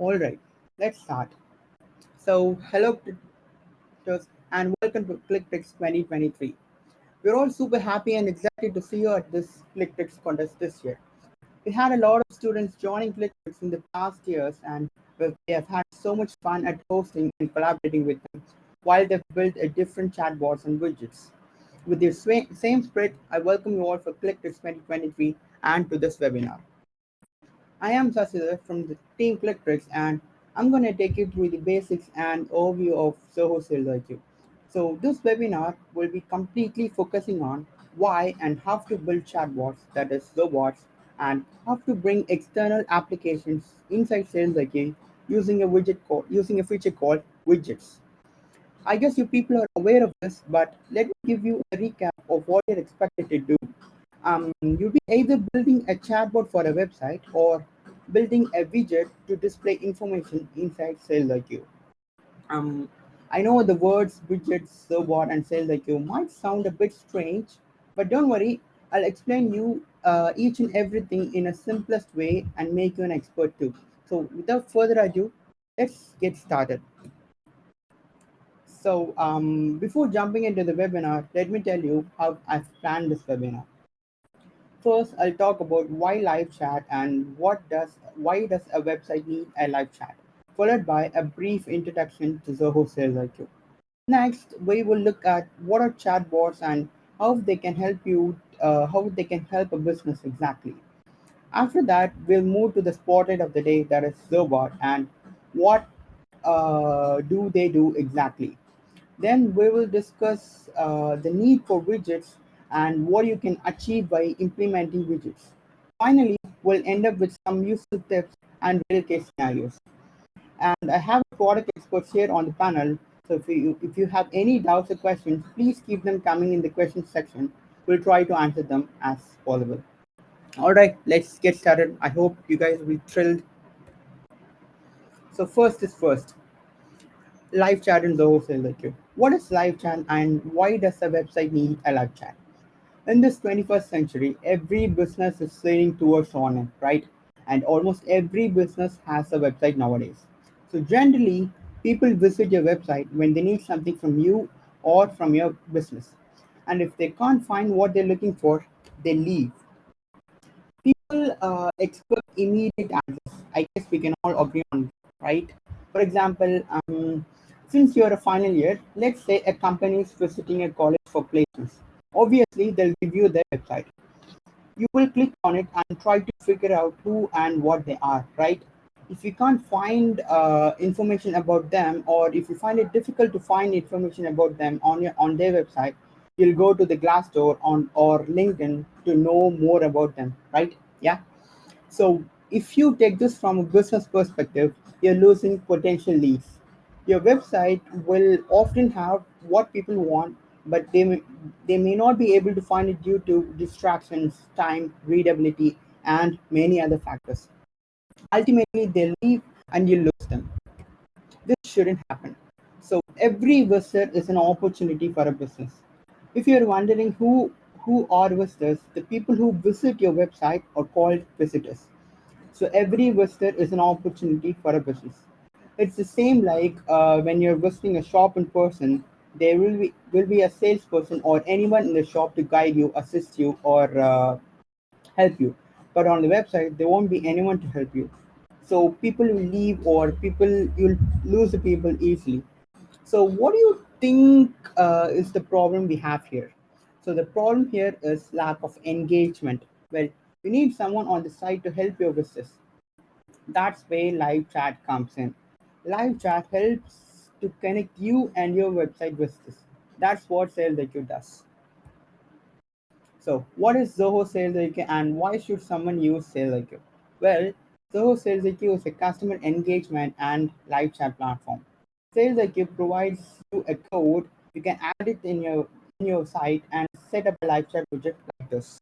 All right, let's start. So, hello Clickers, and welcome to Cliqtrix 2023. We're all super happy and excited to see you at this Clicktrix contest this year. We had a lot of students joining Clicktrix in the past years, and we have had so much fun at hosting and collaborating with them while they've built a different chatbots and widgets. With the same spirit, I welcome you all for Clicktrix 2023 and to this webinar. I am Sasida from the team Cliqtrix, and I'm going to take you through the basics and overview of Zoho SalesIQ. So this webinar will be completely focusing on why and how to build chatbots, that is Zobots, and how to bring external applications inside SalesIQ using a feature called widgets. I guess you people are aware of this, but let me give you a recap of what you're expected to do. You'll be either building a chatbot for a website or building a widget to display information inside SalesIQ. Um, I know the words widgets, Zobot, and SalesIQ might sound a bit strange, but don't worry, I'll explain you each and everything in a simplest way and make you an expert too. So without further ado, let's get started. So before jumping into the webinar, let me tell you how I've planned this webinar. First, I'll talk about why live chat and why does a website need a live chat, followed by a brief introduction to Zoho SalesIQ. Next, we will look at what are chatbots and how they can help a business exactly. After that, we'll move to the spotlight of the day, that is Zobot, and what do they do exactly. Then we will discuss the need for widgets and what you can achieve by implementing widgets. Finally, we'll end up with some useful tips and real case scenarios. And I have product experts here on the panel. So if you have any doubts or questions, please keep them coming in the questions section. We'll try to answer them as possible. All right, let's get started. I hope you guys will be thrilled. So first is first. Live chat in Zoho SalesIQ. What is live chat and why does a website need a live chat? In this 21st century, every business is leaning towards online, right? And almost every business has a website nowadays. So generally, people visit your website when they need something from you or from your business. And if they can't find what they're looking for, they leave. People expect immediate answers. I guess we can all agree on that, right? For example, since you're a final year, let's say a company is visiting a college for placements. Obviously, they'll review their website. You will click on it and try to figure out who and what they are, right? If you can't find information about them, or if you find it difficult to find information about them on their website, you'll go to the Glassdoor on or LinkedIn to know more about them, right? Yeah. So if you take this from a business perspective, you're losing potential leads. Your website will often have what people want, but they may not be able to find it due to distractions, time, readability, and many other factors. Ultimately, they leave and you lose them. This shouldn't happen. So every visitor is an opportunity for a business. If you're wondering who are visitors, the people who visit your website are called visitors. So every visitor is an opportunity for a business. It's the same like when you're visiting a shop in person, there will be a salesperson or anyone in the shop to guide you, assist you, or help you. But on the website, there won't be anyone to help you. So people will leave, or you'll lose the people easily. So what do you think is the problem we have here? So the problem here is lack of engagement. Well, you need someone on the site to help your business. That's where live chat comes in. Live chat helps to connect you and your website visitors. That's what SalesIQ does. So, what is Zoho SalesIQ and why should someone use SalesIQ? Well, Zoho SalesIQ is a customer engagement and live chat platform. SalesIQ provides you a code. You can add it in your site and set up a live chat widget like this.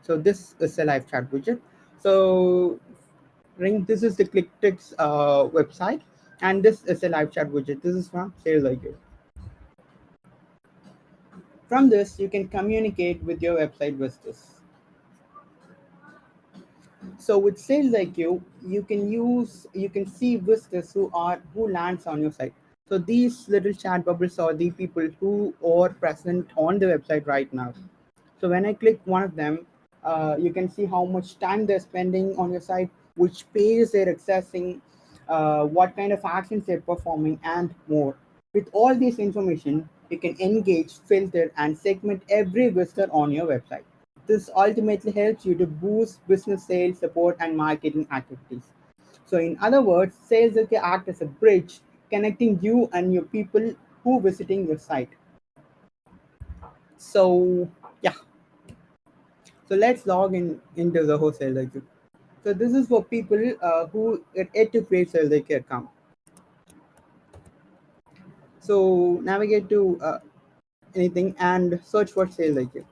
So this is a live chat widget. So this is the Cliqtrix website, and this is a live chat widget. This is from SalesIQ. From this, you can communicate with your website visitors. So with Sales IQ, you can see visitors who lands on your site. So these little chat bubbles are the people who are present on the website right now. So when I click one of them, you can see how much time they're spending on your site, which page they're accessing, what kind of actions they're performing, and more. With all this information, you can engage, filter, and segment every visitor on your website. This ultimately helps you to boost business sales, support, and marketing activities. So, in other words, sales can act as a bridge connecting you and your people who visiting your site. So, yeah. So let's log in into the Zoho SalesIQ. So this is for people who get yet to create SalesIQ account. So navigate to anything and search for SalesIQ.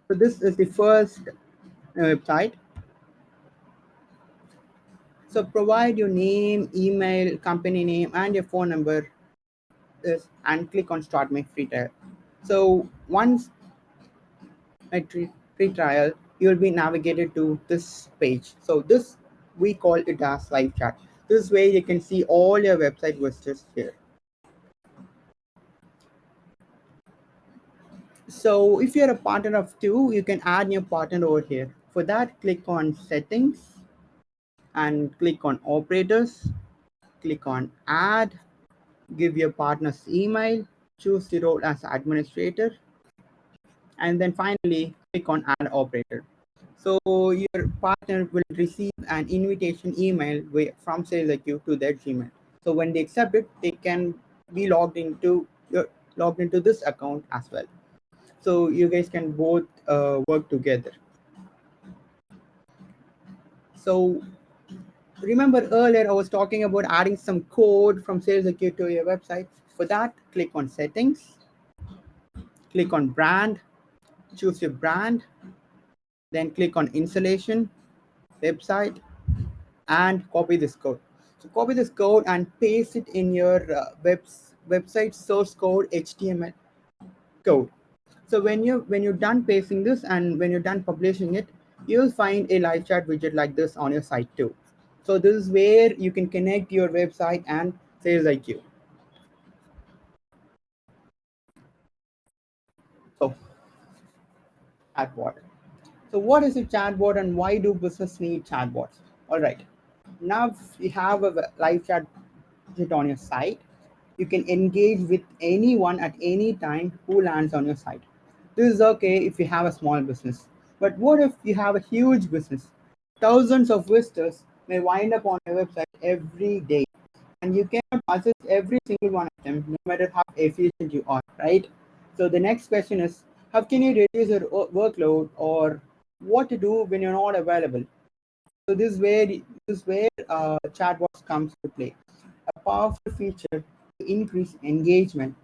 So this is the first website. So provide your name, email, company name, and your phone number and click on start my free trial. So once a free trial, you will be navigated to this page. So this we call it as live chat. This way you can see all your website visitors here. So if you're a partner of two, you can add new partner over here. For that, click on settings and click on operators, click on add, give your partner's email, choose the role as administrator, and then finally click on add operator. So your partner will receive an invitation email from SalesIQ to their Gmail. So when they accept it, they can be logged into this account as well. So you guys can both work together. So remember earlier I was talking about adding some code from SalesIQ to your website. For that, click on settings, click on brand, choose your brand, then click on installation, website, and copy this code. So copy this code and paste it in your website source code HTML code. So when you're done pasting this and when you're done publishing it, you'll find a live chat widget like this on your site too. So this is where you can connect your website and Sales IQ. So chatbot. So what is a chatbot and why do business need chatbots? All right. Now you have a live chat widget on your site. You can engage with anyone at any time who lands on your site. This is okay if you have a small business. But what if you have a huge business? Thousands of visitors may wind up on your website every day, and you cannot assist every single one of them, no matter how efficient you are, right? So the next question is, how can you reduce your workload, or what to do when you're not available? So this is where chatbots comes to play. A powerful feature to increase engagement.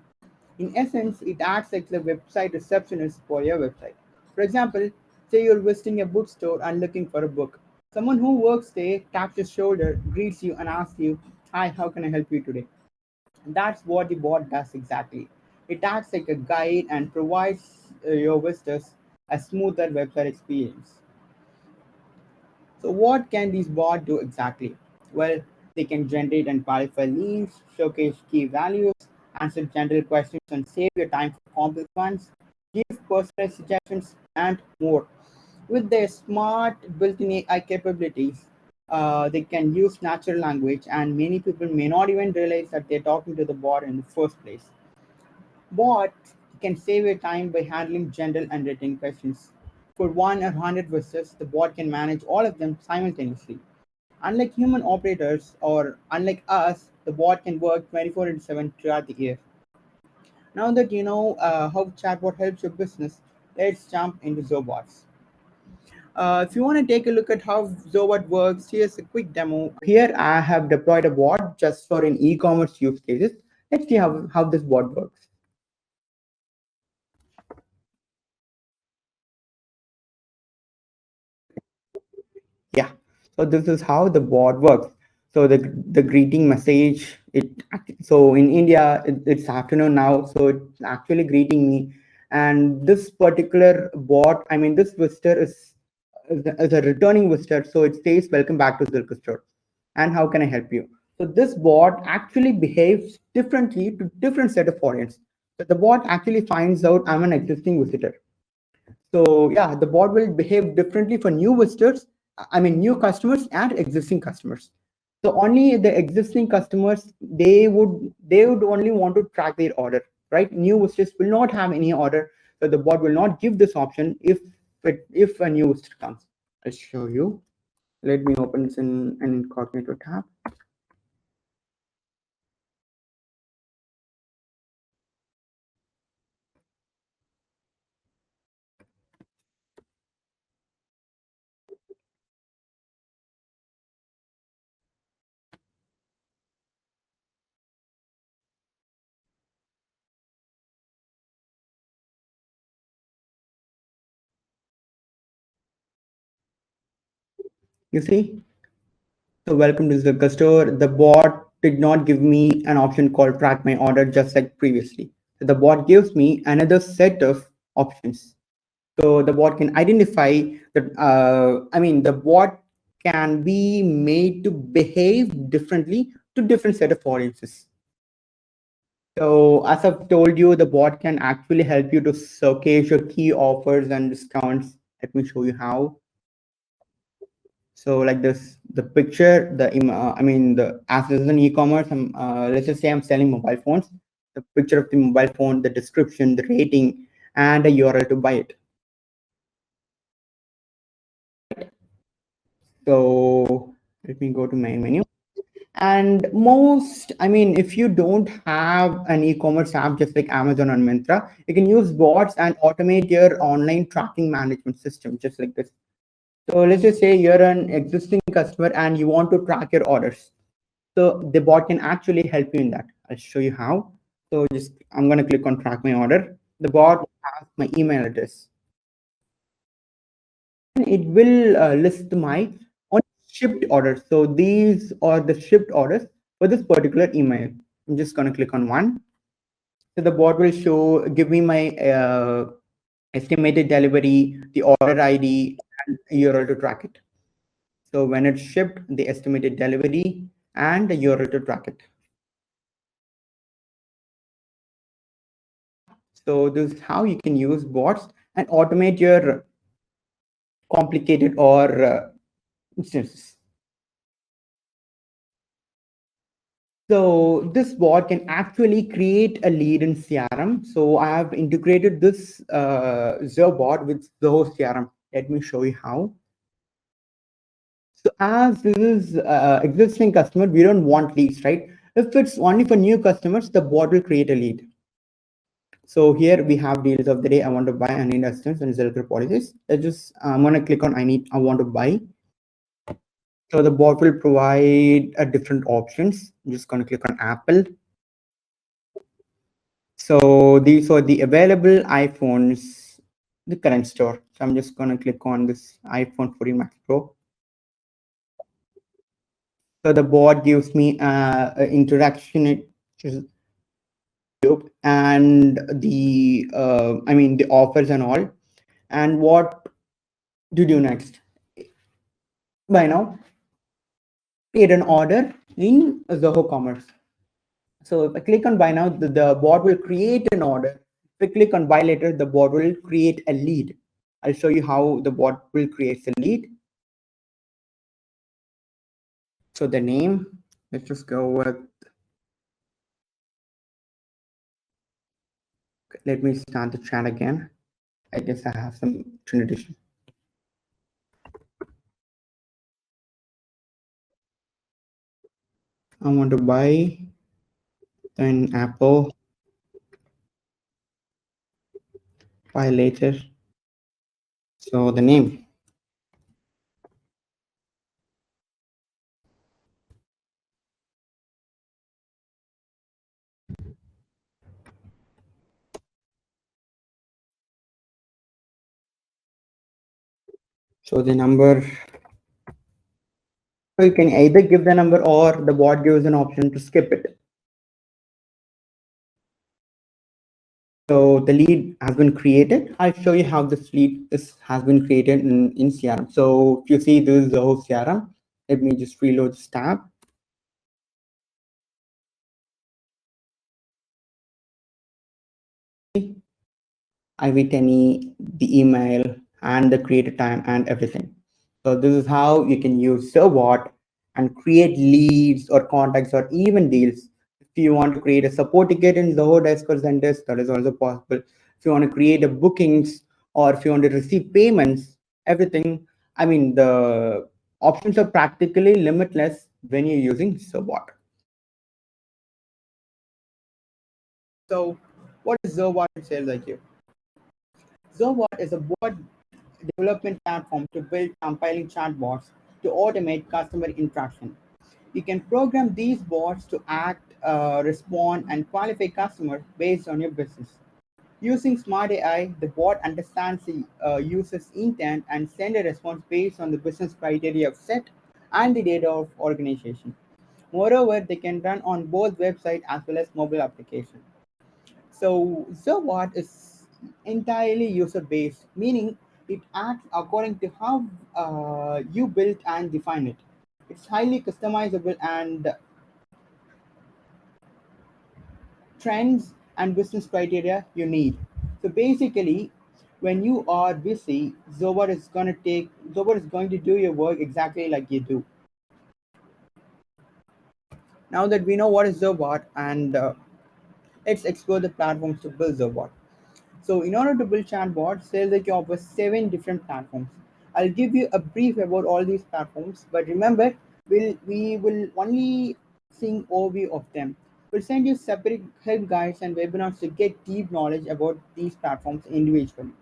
In essence, it acts like the website receptionist for your website. For example, say you're visiting a bookstore and looking for a book. Someone who works there taps your shoulder, greets you, and asks you, "Hi, how can I help you today?" That's what the bot does exactly. It acts like a guide and provides your visitors a smoother website experience. So what can these bots do exactly? Well, they can generate and qualify leads, showcase key values, answer general questions and save your time for complex ones, give personalized suggestions, and more. With their smart built-in AI capabilities, they can use natural language, and many people may not even realize that they're talking to the bot in the first place. Bot can save your time by handling general and written questions. For one or 100 visitors, the bot can manage all of them simultaneously. Unlike human operators or unlike us, the bot can work 24 into 7 throughout the year. Now that you know how chatbot helps your business, let's jump into Zobots. If you want to take a look at how Zobot works, here's a quick demo. Here I have deployed a bot just for an e-commerce use cases. Let's see how this bot works. Yeah. So this is how the bot works. So the greeting message, so in India it's afternoon now, so it's actually greeting me. And this particular bot, I mean this visitor is as a returning visitor, so it says welcome back to Zilk Store. And how can I help you? So this bot actually behaves differently to different set of audience. So the bot actually finds out I'm an existing visitor. So yeah, the bot will behave differently for new visitors, I mean new customers and existing customers. So only the existing customers, they would only want to track their order, right? New visitors will not have any order, so the bot will not give this option if a new visitor comes. I'll show you. Let me open this in an incognito tab. You see, so welcome to the store. The bot did not give me an option called track my order just like previously. So the bot gives me another set of options. So the bot can identify that, I mean, the bot can be made to behave differently to different set of audiences. So as I've told you, the bot can actually help you to showcase your key offers and discounts. Let me show you how. So like this, the picture, I mean, as this is an e-commerce, let's just say I'm selling mobile phones. The picture of the mobile phone, the description, the rating, and a URL to buy it. So let me go to main menu. And most, I mean, if you don't have an e-commerce app just like Amazon or Myntra, you can use bots and automate your online tracking management system just like this. So let's just say you're an existing customer and you want to track your orders. So the bot can actually help you in that. I'll show you how. So just I'm going to click on track my order. The bot has my email address. It will list my on shipped orders. So these are the shipped orders for this particular email. I'm just going to click on one. So the bot will give me my estimated delivery, the order ID, and URL to track it. So when it's shipped, the estimated delivery and the URL to track it. So this is how you can use bots and automate your complicated or instances. So this bot can actually create a lead in CRM. So I have integrated this Zobot with Zoho CRM. Let me show you how. So as this is existing customer, we don't want leads, right? If it's only for new customers, the bot will create a lead. So here we have deals of the day. I want to buy, I need assistance and Zilker policies. I'm going to click on I want to buy. So the bot will provide different options. I'm just going to click on Apple. So these are the available iPhones, the current store. So I'm just going to click on this iPhone 14 Max Pro. So the bot gives me an introduction and the I mean the offers and all. And what to do next? By now, create an order in Zoho Commerce. So if I click on buy now, the bot will create an order. If I click on buy later, the bot will create a lead. I'll show you how the bot will create a lead. So the name, let's just go with, let me start the chat again. I guess I have some tradition. I want to buy an Apple, buy later. So the name. So the number, so you can either give the number or the bot gives an option to skip it. So the lead has been created. I'll show you how this lead has been created in CRM. So if you see this is Zoho CRM, let me just reload this tab. IVTany, the email, and the created time and everything. So this is how you can use Zobot and create leads or contacts or even deals. If you want to create a support ticket in Zoho Desk or Zendesk, that is also possible. If you want to create a bookings or if you want to receive payments, everything. I mean, the options are practically limitless when you're using Zobot. So, what is Zobot in Sales IQ? Zobot is a bot development platform to build compiling chatbots to automate customer interaction. You can program these bots to act, respond, and qualify customers based on your business. Using Smart AI, the bot understands the user's intent and send a response based on the business criteria of set and the data of organization. Moreover, they can run on both website as well as mobile application. So Zobot is entirely user based, meaning it acts according to how you built and define it. It's highly customizable and trends and business criteria you need. So basically, when you are busy, Zobot is going to do your work exactly like you do. Now that we know what is Zobot, and let's explore the platforms to build Zobot. So in order to build chatbot, SalesIQ offers 7 different platforms. I'll give you a brief about all these platforms, but remember, we will only sing overview of them. We'll send you separate help guides and webinars to get deep knowledge about these platforms individually.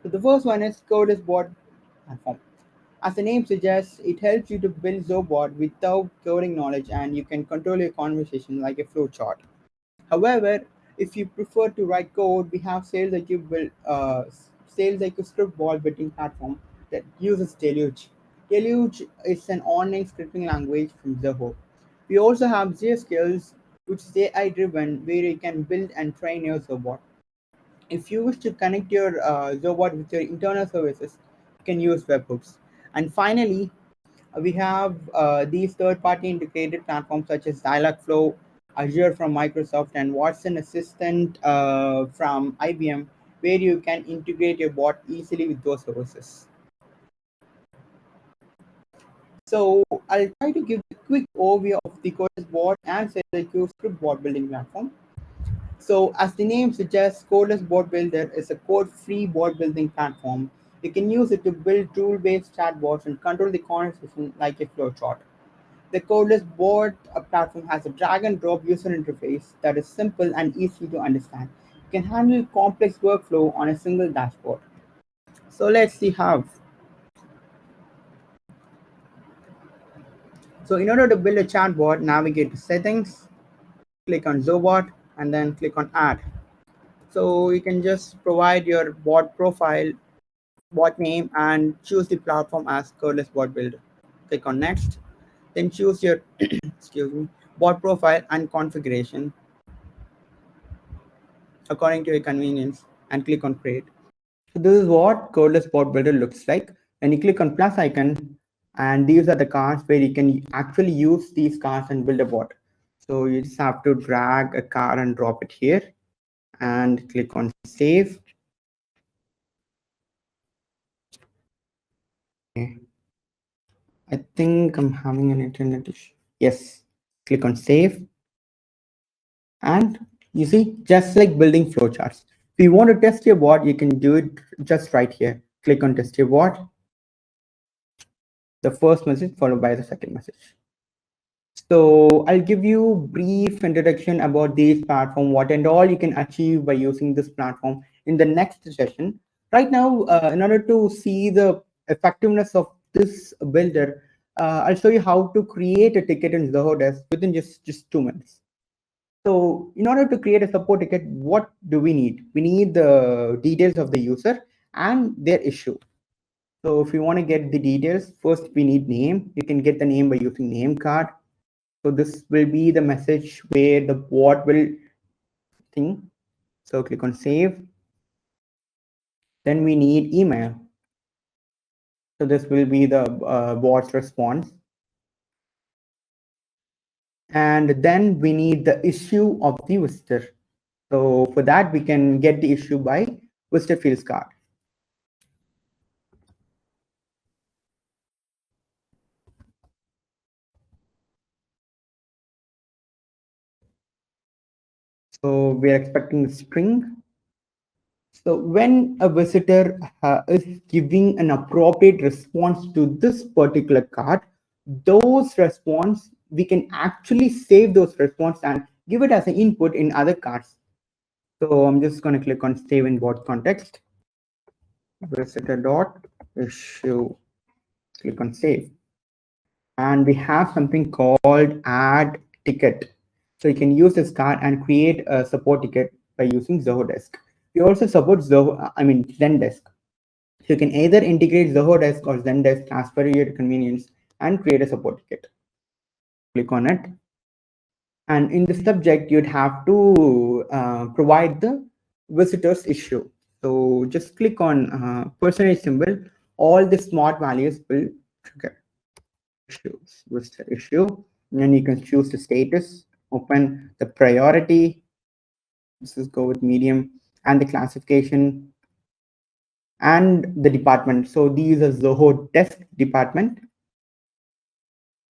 So the first one is Codesbot platform. As the name suggests, it helps you to build Zobot without coding knowledge, and you can control your conversation like a flowchart. However, if you prefer to write code, we have SalesIQ script ball building platform that uses Deluge. Deluge is an online scripting language from Zoho. We also have ZSkills, which is AI driven, where you can build and train your Zobot. If you wish to connect your Zobot with your internal services, you can use webhooks. And finally, we have these third-party integrated platforms such as Dialogflow, Azure from Microsoft, and Watson Assistant from IBM, where you can integrate your bot easily with those services. So I'll try to give a quick overview of the Codes bot and SalesIQ script bot building platform. So, as the name suggests, Codeless Bot Builder is a code-free bot building platform. You can use it to build rule-based chatbots and control the conversation like a flowchart. The Codeless Bot platform has a drag-and-drop user interface that is simple and easy to understand. You can handle complex workflow on a single dashboard. So let's see how. So in order to build a chatbot, navigate to Settings, click on Zobot, and then click on Add. So you can just provide your bot profile, bot name, and choose the platform as Codeless Bot Builder. Click on Next, then choose your excuse me, bot profile and configuration according to your convenience and click on Create. So this is what Codeless Bot Builder looks like. And you click on plus icon, and these are the cards where you can actually use these cards and build a bot. So you just have to drag a card and drop it here and click on save. Okay. I think I'm having an internet issue. Yes, click on save. And you see, just like building flowcharts. If you want to test your bot, you can do it just right here. Click on test your bot, the first message followed by the second message. So I'll give you brief introduction about this platform, what and all you can achieve by using this platform in the next session. Right now, in order to see the effectiveness of this builder, I'll show you how to create a ticket in Zoho Desk within just 2 minutes. So in order to create a support ticket, what do we need? We need the details of the user and their issue. So if you want to get the details, first we need name. You can get the name by using name card. So this will be the message where the bot will think. So click on save. Then we need email. So this will be the bot's response. And then we need the issue of the visitor. So for that, we can get the issue by visitor fields card. So we are expecting a string. So when a visitor is giving an appropriate response to this particular card, those response, we can actually save those response and give it as an input in other cards. So I'm just going to click on save in bot context. Visitor dot issue. Click on save. And we have something called add ticket. So you can use this card and create a support ticket by using Zoho Desk. We also support Zendesk. So you can either integrate Zoho Desk or Zendesk as per your convenience and create a support ticket. Click on it. And in the subject, you'd have to provide the visitor's issue. So just click on percentage symbol. All the smart values will trigger. Issues, visitor issue. And then you can choose the status, open the priority. This is go with medium, and the classification and the department. So these are Zoho Desk department,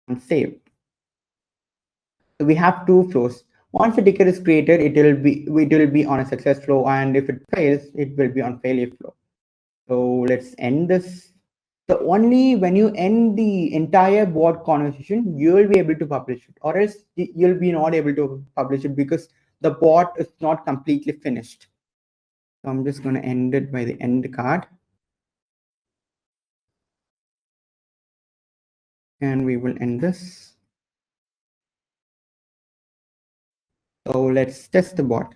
and save. So we have two flows. Once the ticket is created, it will be on a success flow, and if it fails, it will be on failure flow. So let's end this. So only when you end the entire bot conversation, you will be able to publish it, or else you'll be not able to publish it because the bot is not completely finished. So I'm just going to end it by the end card. And we will end this. So let's test the bot.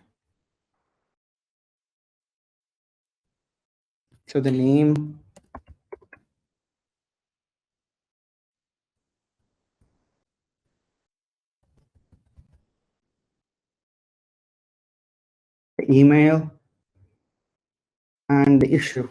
So the name, the email, and the issue.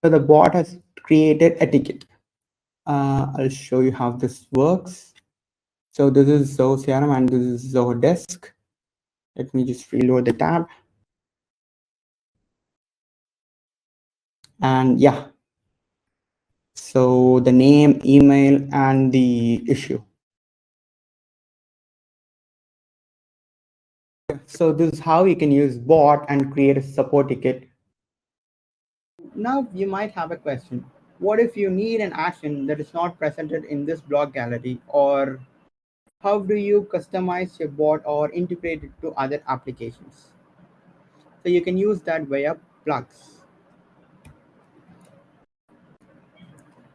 So the bot has created a ticket. I'll show you how this works. So this is Zoho CRM and this is Zoho Desk. Let me just reload the tab. And yeah, so the name, email, and the issue. So this is how you can use bot and create a support ticket. Now you might have a question. What if you need an action that is not presented in this block gallery, or how do you customize your bot or integrate it to other applications? So you can use that via plugs.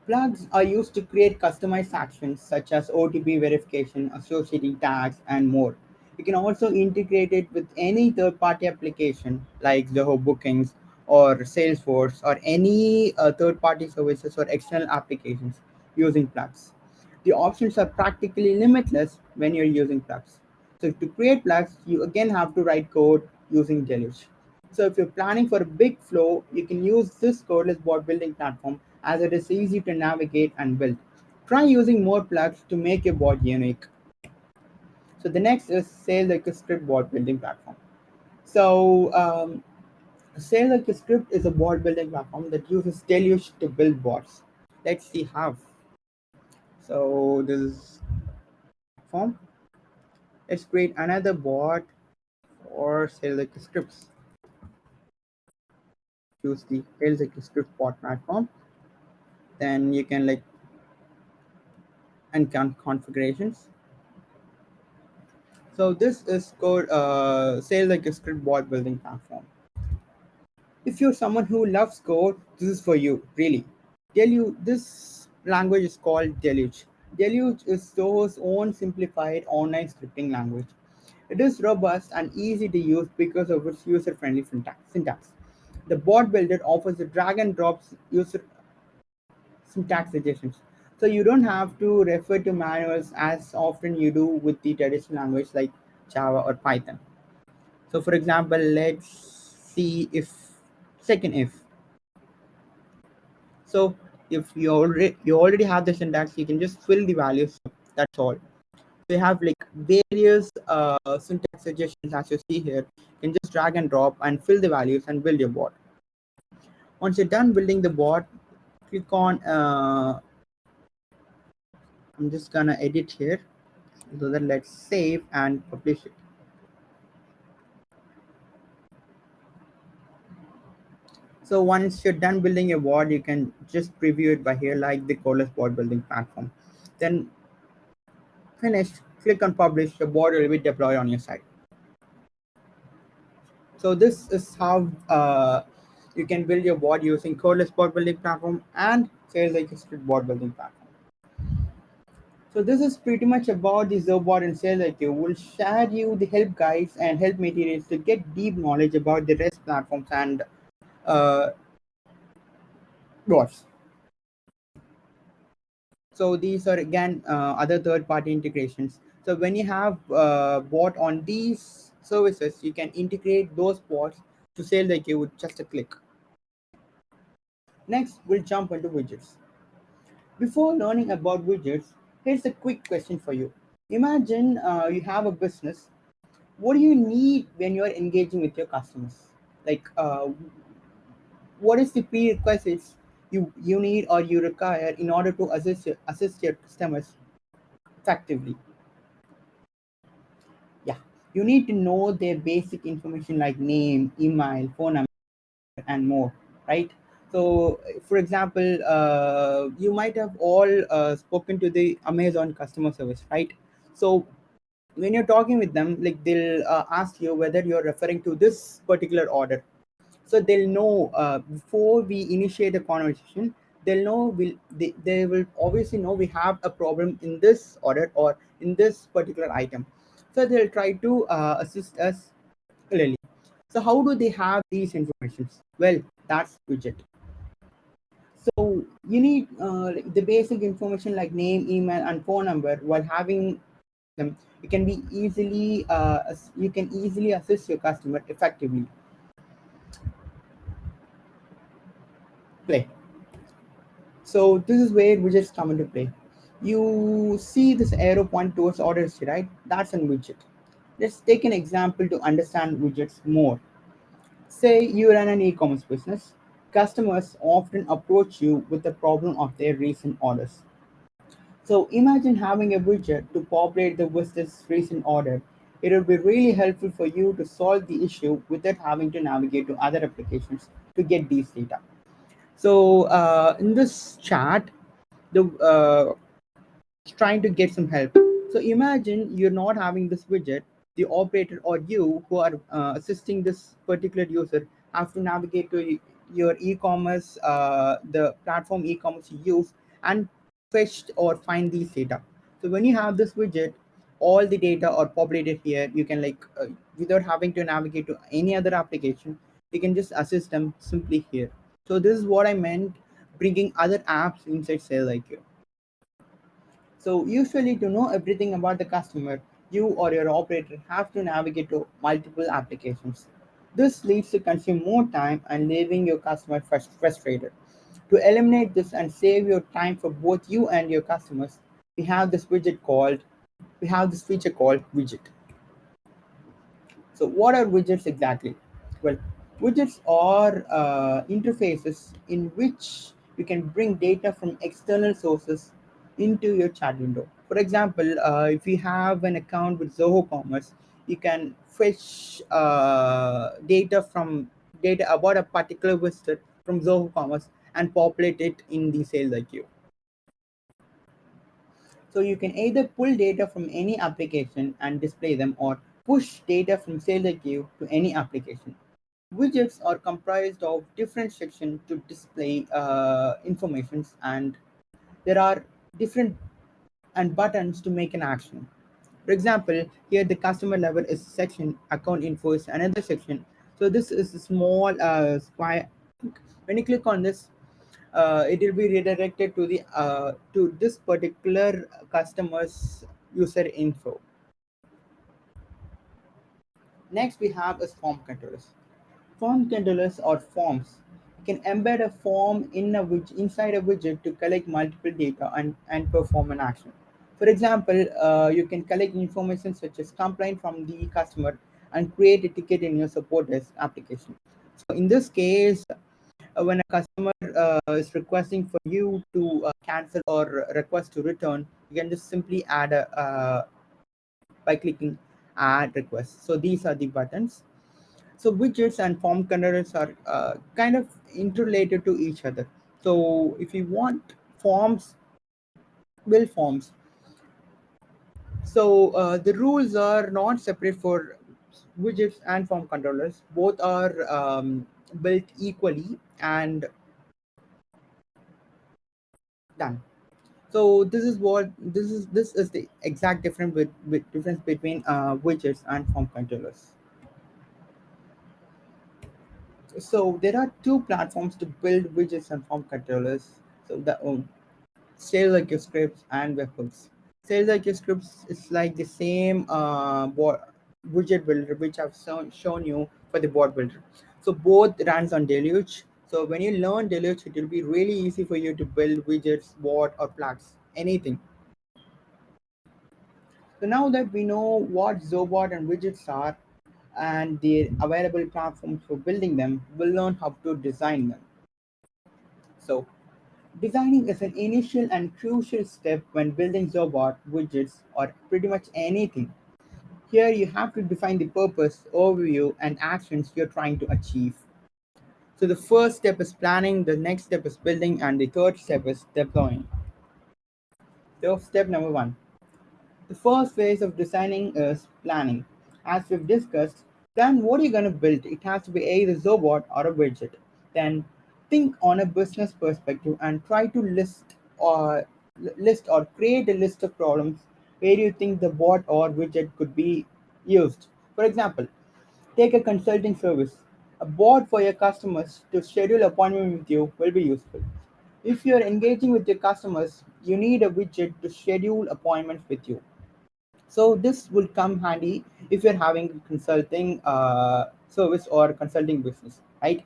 Plugs are used to create customized actions such as OTP verification, associating tags, and more. You can also integrate it with any third-party application like Zoho Bookings or Salesforce or any third-party services or external applications using plugs. The options are practically limitless when you're using plugs. So to create plugs, you again have to write code using Deluge. So if you're planning for a big flow, you can use this codeless bot building platform as it is easy to navigate and build. Try using more plugs to make your bot unique. So the next is SalesIQ bot building platform. So SalesIQ Script is a bot building platform that uses Deluge to build bots. Let's see how. So this is platform. Let's create another bot for SalesIQ Scripts. Use the SalesIQ Script bot platform. Then you can like and configurations. So this is called SalesIQ Script bot building platform. If you're someone who loves code, this is for you, really. Deluge, this language is called Deluge. Deluge is Zoho's own simplified online scripting language. It is robust and easy to use because of its user-friendly syntax. The bot builder offers a drag and drop user syntax suggestions. So you don't have to refer to manuals as often you do with the traditional language like Java or Python. So for example, let's see if second if. So if you already have the syntax, you can just fill the values. That's all. We have like various syntax suggestions as you see here. You can just drag and drop and fill the values and build your bot. Once you're done building the bot, click on I'm just gonna edit here, so that let's save and publish it. So once you're done building your bot, you can just preview it by here, like the codeless bot building platform. Then finish, click on publish, your bot will be deployed on your site. So this is how you can build your bot using codeless bot building platform and SalesIQ bot building platform. So this is pretty much about the Zobot and SalesIQ. We'll share you the help guides and help materials to get deep knowledge about the REST platforms and uh, bots. So these are again other third-party integrations. So when you have bot on these services, you can integrate those bots to SalesIQ with just a click. Next, we'll jump into widgets. Before learning about widgets, here's a quick question for you. Imagine you have a business. What do you need when you're engaging with your customers? Like, what is the prerequisites you need or you require in order to assist your customers effectively? Yeah, you need to know their basic information like name, email, phone number, and more, right? So for example, you might have all spoken to the Amazon customer service, right? So when you're talking with them, like they'll ask you whether you're referring to this particular order. So they'll know before we initiate a conversation, they'll know they will obviously know we have a problem in this order or in this particular item. So they'll try to assist us clearly. So how do they have these informations? Well, that's widget. So you need the basic information like name, email, and phone number. While having them, you can easily assist your customer effectively. Play. So this is where widgets come into play. You see this arrow point towards order history, right? That's a widget. Let's take an example to understand widgets more. Say you run an e-commerce business. Customers often approach you with the problem of their recent orders. So imagine having a widget to populate the visitor's recent order. It would be really helpful for you to solve the issue without having to navigate to other applications to get these data. So in this chat, the trying to get some help. So imagine you're not having this widget. The operator or you who are assisting this particular user have to navigate to your e-commerce, the platform e-commerce you use, and fetch or find these data. So when you have this widget, all the data are populated here. You can without having to navigate to any other application, you can just assist them simply here. So this is what I meant bringing other apps inside Sales IQ. So usually to know everything about the customer, you or your operator have to navigate to multiple applications. This leads to consume more time and leaving your customer frustrated. To eliminate this and save your time for both you and your customers, we have this feature called widget. So, what are widgets exactly? Well, widgets are interfaces in which you can bring data from external sources into your chat window. For example, if you have an account with Zoho Commerce, you can fetch data about a particular visitor from Zoho Commerce and populate it in the Sales IQ. So you can either pull data from any application and display them or push data from SalesIQ to any application. Widgets are comprised of different sections to display informations, and there are different and buttons to make an action. For example, here the customer level is section, account info is another section. So this is a small square. When you click on this, it will be redirected to the to this particular customer's user info. Next, we have is form controllers. Form controllers or forms. You can embed a form inside a widget to collect multiple data and perform an action. For example, you can collect information such as complaint from the customer and create a ticket in your support desk application. So in this case, when a customer is requesting for you to cancel or request to return, you can just simply add a by clicking add request. So these are the buttons. So widgets and form controllers are kind of interrelated to each other. So if you want forms, build forms. So the rules are not separate for widgets and form controllers. Both are built equally and done. So this is the exact difference between widgets and form controllers. So there are two platforms to build widgets and form controllers. So the SalesIQ scripts and webhooks. SalesIQ scripts is like the same widget builder which I've shown you for the bot builder. So both runs on Deluge. So when you learn Deluge, it will be really easy for you to build widgets, bot, or plugs, anything. So now that we know what Zobot and widgets are and the available platforms for building them, we'll learn how to design them. So designing is an initial and crucial step when building Zobot, widgets, or pretty much anything. Here you have to define the purpose, overview, and actions you're trying to achieve. So the first step is planning, the next step is building, and the third step is deploying. So step number one. The first phase of designing is planning. As we've discussed, plan what you're going to build. It has to be either Zobot or a widget. Then think on a business perspective and try to list or create a list of problems where you think the bot or widget could be used. For example, take a consulting service. A bot for your customers to schedule appointment with you will be useful. If you're engaging with your customers, you need a widget to schedule appointments with you. So this will come handy if you're having a consulting service or consulting business, right?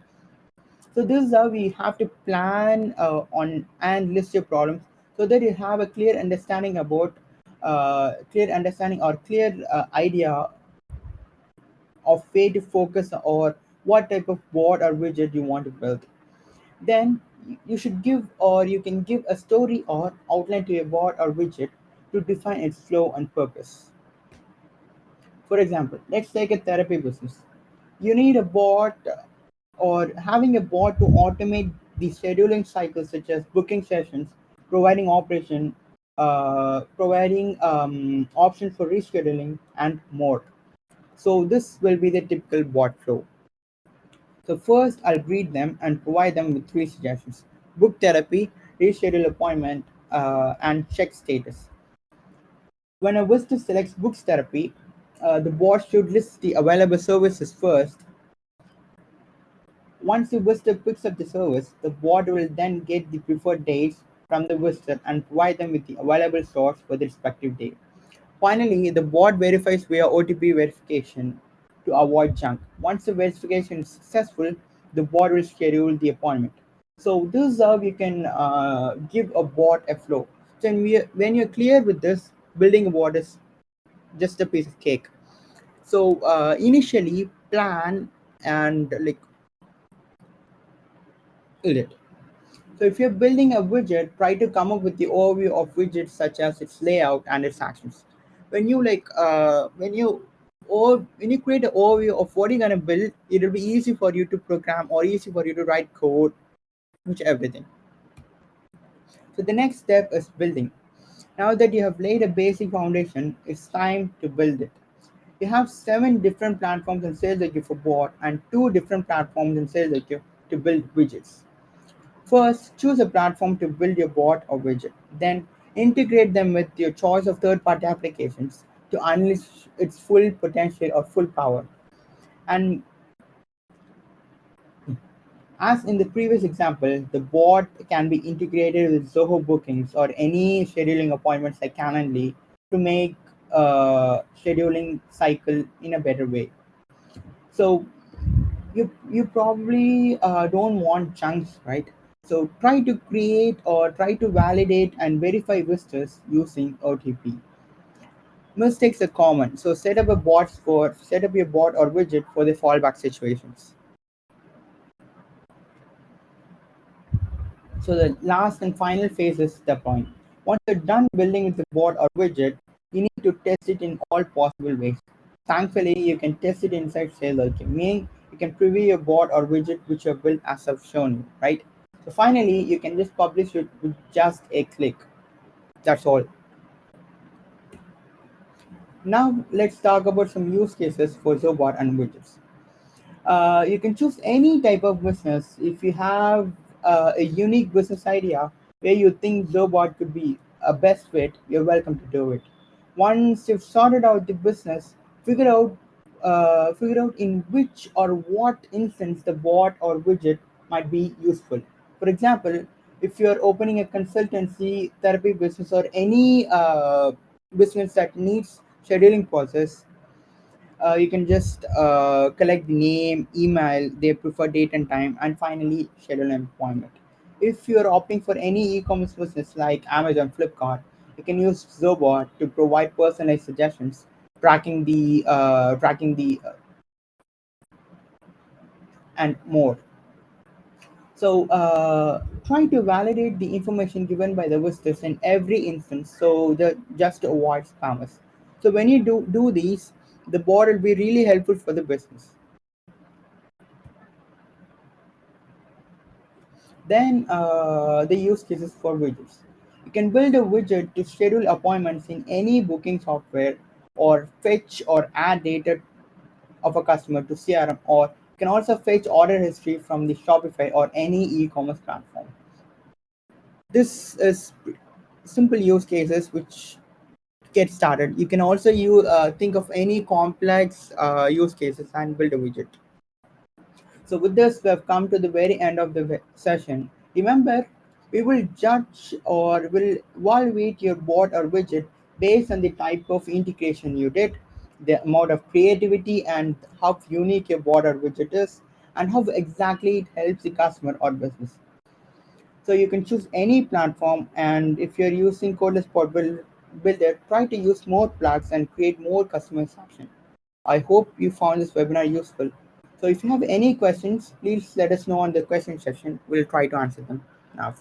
So this is how we have to plan on and list your problems so that you have a clear understanding or clear idea of where to focus or what type of board or widget you want to build. Then you should give or you can give a story or outline to your board or widget to define its flow and purpose. For example, let's take a therapy business. You need a bot or having a bot to automate the scheduling cycles, such as booking sessions, providing providing options for rescheduling, and more. So this will be the typical bot flow. So first, I'll read them and provide them with three suggestions: book therapy, reschedule appointment, and check status. When a visitor selects books therapy, the bot should list the available services first. Once the visitor picks up the service, the bot will then get the preferred dates from the visitor and provide them with the available slots for the respective day. Finally, the bot verifies via OTP verification to avoid junk. Once the verification is successful, the bot will schedule the appointment. So this is how you can give a bot a flow. So when you're clear with this, building a bot is just a piece of cake. So initially plan and like build it. So if you're building a widget, try to come up with the overview of widgets such as its layout and its actions. When you when you create an overview of what you're gonna build, it'll be easy for you to program or easy for you to write code, which everything. So the next step is building. Now that you have laid a basic foundation, it's time to build it. You have 7 different platforms in SalesIQ for bot and 2 different platforms in SalesIQ to build widgets. First, choose a platform to build your bot or widget. Then, integrate them with your choice of third party applications. to unleash its full potential or full power. And as in the previous example, the bot can be integrated with Zoho bookings or any scheduling appointments like Calendly to make scheduling cycle in a better way. So you probably don't want chunks, right? So try to create or try to validate and verify visitors using OTP. Mistakes are common, so set up your bot or widget for the fallback situations. So the last and final phase is the point. Once you're done building with the bot or widget, you need to test it in all possible ways. Thankfully, you can test it inside SalesIQ, meaning you can preview your bot or widget which you have built as I've shown you, right? So finally, you can just publish it with just a click. That's all. Now let's talk about some use cases for Zobot and widgets. You can choose any type of business. If you have a unique business idea where you think Zobot could be a best fit, you're welcome to do it. Once you've sorted out the business, figure out figure out in which or what instance the bot or widget might be useful. For example, if you're opening a consultancy, therapy business, or any business that needs scheduling process, you can just collect the name, email, their preferred date and time, and finally schedule an appointment. If you're opting for any e-commerce business like Amazon, Flipkart, you can use Zobot to provide personalized suggestions, tracking the and more. So try to validate the information given by the visitors in every instance, so that just to avoid spammers. So when you do these, the bot will be really helpful for the business. Then the use cases for widgets. You can build a widget to schedule appointments in any booking software or fetch or add data of a customer to CRM, or you can also fetch order history from the Shopify or any e-commerce platform. This is simple use cases which get started. You can also think of any complex use cases and build a widget. So with this, we have come to the very end of the session. Remember, we will judge or will evaluate your bot or widget based on the type of integration you did, the amount of creativity, and how unique your bot or widget is, and how exactly it helps the customer or business. So you can choose any platform, and if you're using Codeless Bot Builder, try to use more plugs and create more customization. I hope you found this webinar useful. So if you have any questions, please let us know on the question section. We'll try to answer them now.